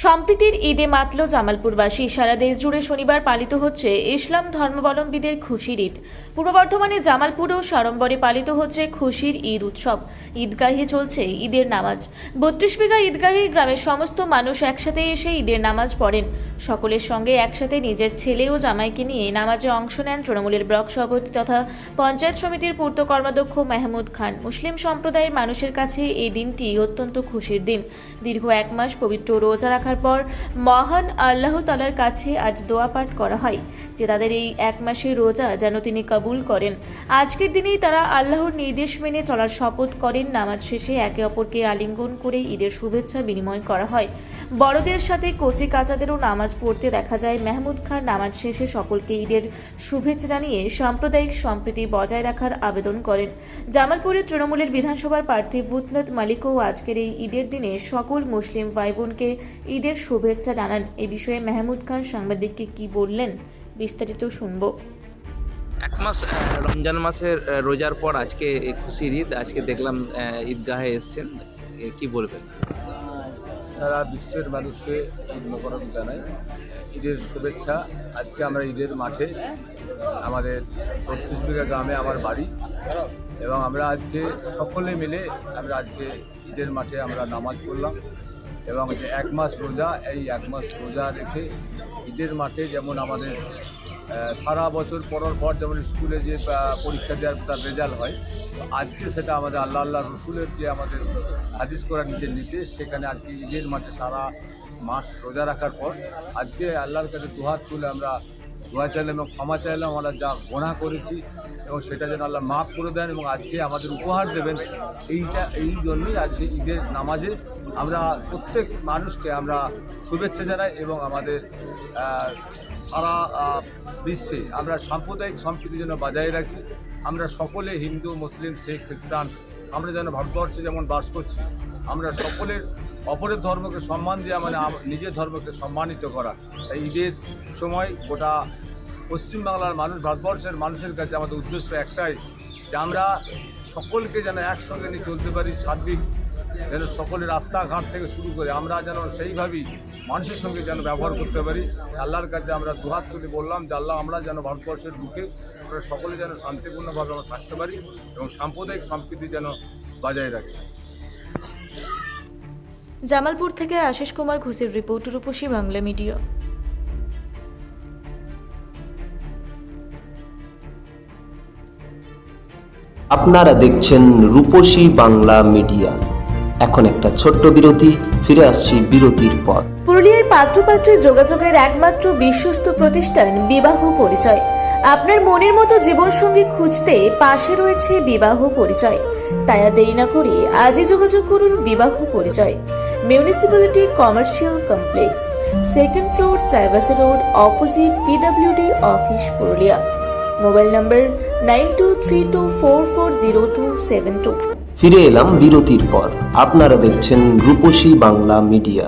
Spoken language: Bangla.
সম্প্রীতির ঈদে মাতল জামালপুরবাসী। সারা দেশ জুড়ে শনিবার পালিত হচ্ছে ইসলাম ধর্মাবলম্বীদের খুশির ঈদ। পূর্ব বর্ধমানে জামালপুর ও সাড়ম্বরে পালিত হচ্ছে খুশির ঈদ উৎসব। ঈদগাহে চলছে ঈদের নামাজ। 32 বিঘা ঈদগাহে গ্রামের সমস্ত মানুষ একসাথে এসে ঈদের নামাজ পড়েন। সকলের সঙ্গে একসাথে নিজের ছেলে ও জামাইকে নিয়ে নামাজে অংশ নেন তৃণমূলের ব্লক সভাপতি তথা পঞ্চায়েত সমিতির পূর্ত কর্মাধ্যক্ষ মাহমুদ খান। মুসলিম সম্প্রদায়ের মানুষের কাছে এই দিনটি অত্যন্ত খুশির দিন। দীর্ঘ এক মাস পবিত্র রোজা রাখার পর মহান আল্লাহ তাআলার কাছে আজ দোয়া পাঠ করা হয় যে তাদের এই এক মাসের রোজা যেন তিনি কবুল করেন। আজকের দিনেই তারা আল্লাহর নির্দেশ মেনে চলার শপথ করেন। নামাজ শেষে একে অপরকে আলিঙ্গন করে ঈদের শুভেচ্ছা বিনিময় করা হয়। বড়দের সাথে কচি কাচাদেরও নামাজ পড়তে দেখা যায়। মাহমুদ খান নামাজ শেষে সকলকে ঈদের শুভেচ্ছা জানিয়ে সাম্প্রদায়িক সম্প্রীতি বজায় রাখার আবেদন করেন। জামালপুরের তৃণমূলের বিধানসভার প্রার্থী ভূতনাথ মালিকও আজকের এই ঈদের দিনে সকল মুসলিম ভাই বোনকে ঈদের শুভেচ্ছা জানান। এ বিষয়ে মাহমুদ খান সাংবাদিককে কি বললেন বিস্তারিত শুনবো। এক মাস রমজান মাসের রোজার পর আজকে খুশির ঈদ। আজকে দেখলাম ঈদগাহে এসছেন, কি বলবেন? সারা বিশ্বের মানুষকে ঈদ মোবারক জানাই, ঈদের শুভেচ্ছা। আজকে আমরা ঈদের মাঠে, আমাদের 32 বিঘা গ্রামে আমার বাড়ি, এবং আমরা আজকে সকলে মিলে আমরা আজকে ঈদের মাঠে আমরা নামাজ পড়লাম। এবং যে এক মাস রোজা, এই এক মাস রোজা রেখে ঈদের মাঠে যেমন আমাদের সারা বছর পড়ার পর যেমন স্কুলে যে পরীক্ষা দেওয়ার তার রেজাল্ট হয়, তো আজকে সেটা আমাদের আল্লাহ রসুলের যে আমাদের হাদিস করা নিজের নির্দেশ, সেখানে আজকে ঈদের মাঠে সারা মাস রোজা রাখার পর আজকে আল্লাহর কাছে দুহাত তুলে আমরা দোয়া চাইলাম এবং ক্ষমা চাইলাম আমরা যা গুনাহ করেছি, এবং সেটা যেন আল্লাহ মাফ করে দেন এবং আজকে আমাদের উপহার দেবেন। এই জন্যই আজকে ঈদের নামাজে আমরা প্রত্যেক মানুষকে আমরা শুভেচ্ছা জানাই এবং আমাদের সারা বিশ্বে আমরা সাম্প্রদায়িক সম্প্রীতি যেন বজায় রাখি। আমরা সকলে হিন্দু, মুসলিম, শিখ, খ্রিস্টান, আমরা যেন ভারতবর্ষে যেমন বাস করছি, আমরা সকলের অপরের ধর্মকে সম্মান দেওয়া মানে নিজের ধর্মকে সম্মানিত করা। তাই ঈদের সময় গোটা পশ্চিমবাংলার মানুষ, ভারতবর্ষের মানুষের কাছে আমাদের উদ্দেশ্য একটাই যে আমরা সকলকে যেন একসঙ্গে নিয়ে চলতে পারি। সার্বিক যেন সকলের রাস্তাঘাট থেকে শুরু করে আমরা যেন সেইভাবেই মানুষের সঙ্গে যেন ব্যবহার করতে পারি। আল্লাহর কাছে আমরা দুহাত তুলে বললাম যে আল্লাহ, আমরা যেন ভারতবর্ষের বুকে আমরা সকলে যেন শান্তিপূর্ণভাবে আমরা থাকতে পারি এবং সাম্প্রদায়িক সম্প্রীতি যেন বজায় রাখি। জামালপুর থেকে আশিস কুমার ঘোষের রিপোর্ট, রূপসী বাংলা মিডিয়া। আপনারা দেখছেন রূপসী বাংলা মিডিয়া। এখন একটা ছোট্ট বিরতি, ফিরে আসছি বিরতির পর। পুরুলিয়ায় পাত্রপাত্রী যোগাযোগের একমাত্র বিশ্বস্ত প্রতিষ্ঠান বিবাহ পরিচয়। আপনার মনের মতো জীবনসঙ্গী খুঁজতে পাশে রয়েছে বিবাহ পরিচয়। তাই আর দেরি না করে আজই যোগাযোগ করুন বিবাহ পরিচয়। Municipality commercial complex, 2nd floor, Chaibasa road, opposite PWD office, Purulia. Mobile নম্বর 9232440272। ফিরে এলাম বিরতির পর। আপনারা দেখছেন রূপসী বাংলা মিডিয়া।